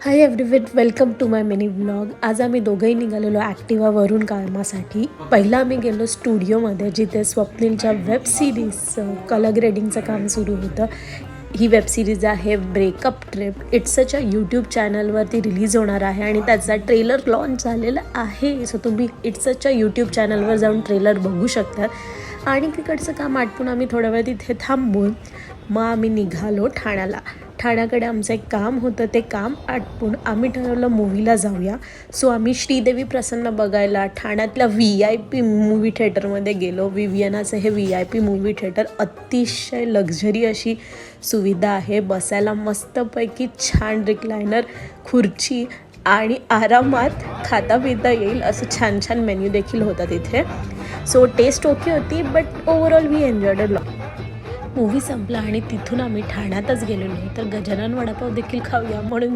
High everyone, welcome to my mini blog. आज आम्ही दोघंही निघालेलो ॲक्टिवावरून कामासाठी. पहिला आम्ही गेलो स्टुडिओमध्ये, जिथे स्वप्नीलच्या वेब सिरीजचं कलर ग्रेडिंगचं काम सुरू होतं. ही वेब सिरीज आहे ब्रेकअप ट्रिप. इट्सच्या यूट्यूब चॅनलवरती रिलीज होणार आहे आणि त्याचा ट्रेलर लॉन्च झालेला आहे. सो तुम्ही इट्सच्या यूट्यूब चॅनलवर जाऊन ट्रेलर बघू शकता. आणि तिकडचं काम आटपून आम्ही थोडा वेळ तिथे थांबून मग आम्ही निघालो ठाण्याकडे आमचं एक काम होतं. ते काम आटपून आम्ही ठरवलं मूवीला जाऊया. सो आम्ही श्रीदेवी प्रसन्न बघायला ठाण्यातल्या VIP मूवी थिएटरमध्ये गेलो. विवियनाचं हे VIP मूवी थिएटर अतिशय लक्झरी अशी सुविधा आहे. बसायला मस्तपैकी छान रिक्लायनर खुर्ची आणि आरामात खाता पिता येईल असं छान छान मेन्यू देखील होता तिथे. सो टेस्ट ओके होती, but overall we enjoyed a lot. Movie संपला आणि तिथून आम्ही ठाण्यातच गेलेलो, तर गजानन वडापाव देखील खाऊया म्हणून